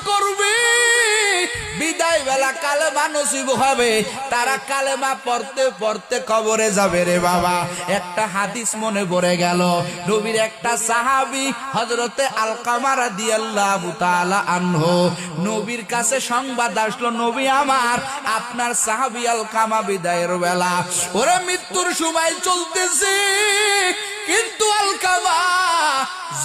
করবে, বিদায় বেলা কালেমা নসিব হবে, তারা কালেমা পড়তে পড়তে কবরে যাবে রে বাবা। একটা হাদিস মনে পড়ে গেল, নবীর একটা সাহাবী হযরতে আলকামা রাদিয়াল্লাহু তাআলা আনহু, নবীর কাছে সংবাদ আসলো, নবী আমার, আপনার সাহাবী আলকামা বিদায়ের বেলা, ওরে মৃত্যুর সময় চলতেছে, কিন্তু আলকামা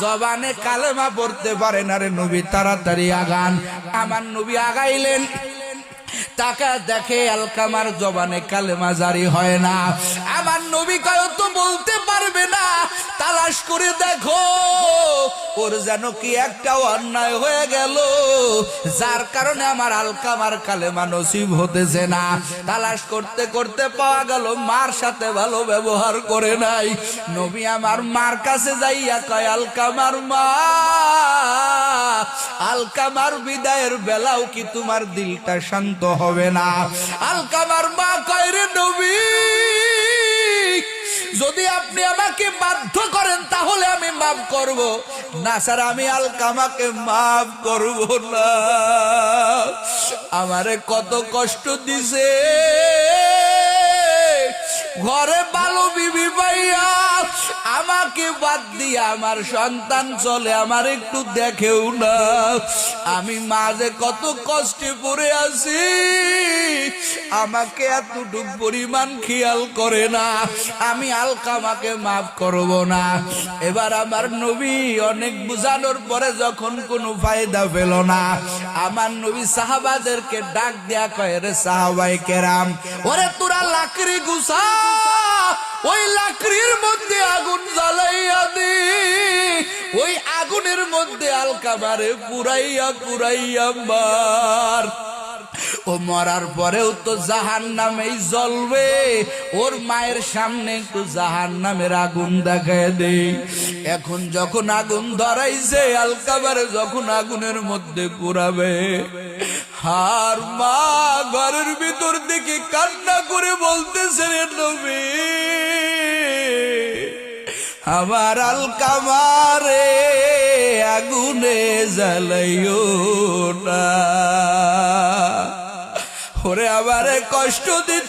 জবানে কালেমা পড়তে পারে না রে নবী, তাড়াতাড়ি আগান। আমার নবী আগাইলেন, তাকা দেখে আলকামার জবানে কালেমা জারি হয় না। আমার নবী কয় তো বলতে পারবে না, তালাশ করে দেখো, ওর যেন কি একটা অন্যায় হয়ে গেল, যার কারণে আমার আলকামার কালেমা নসিব হতেছে না। তালাশ করতে করতে পাওয়া গেল মার সাথে ভালো ব্যবহার করে নাই। নবী আমার মার কাছে যাইয়া কয়, আলকামার মা, আলকামার বিদায়ের বেলাও কি তোমার দিলটা শান্ত হবে না? আলকামার মা কয়, রে নবী, যদি আপনি আমাকে বাধ্য করেন তাহলে আমি মাফ করব, না স্যার আমি আলকামাকে মাফ করব না। আমারে কত কষ্ট দিছে, ঘরে ভালো বিবি পাইয়া আমাকে বাদ দিয়া আমার সন্তান চলে, আমার একটু দেখেও না। আমি মাঝে কত কষ্টে পড়ে আছি, আমাকে এতটুক পরিমাণ খেয়াল করে না, আমি আলকামাকে মাফ করব না। এবার আমার নবী অনেক বুঝানোর পরে যখন কোনো ফায়দা পেল না, আমার নবী সাহাবাদেরকে ডাক দেয়া কয়, রে সাহাবায়ে কেরাম, ওরে তোরা লাকড়ি গুছা, ওই লাকড়ির মধ্যে আগুন জ্বালাইয়া দে, ওই আগুনের মধ্যে আলকামারে পুরাইয়া পুরাইয়া মার। ও মরার পরেও তো জাহান্নামেই জ্বলবে, ওর মায়ের সামনে একটু জাহান্নামের আগুন দেখায় দেই। এখন যখন আগুন ধরাইছে, আলকামারে যখন আগুনের মধ্যে পুরাবে, আর মা ঘরের ভিতর দিকে কান্না করে বলতেছে, রে নবী, আমার আলকামারে আগুনে জ্বালাইও না, ওরে আমারে কষ্ট দিতে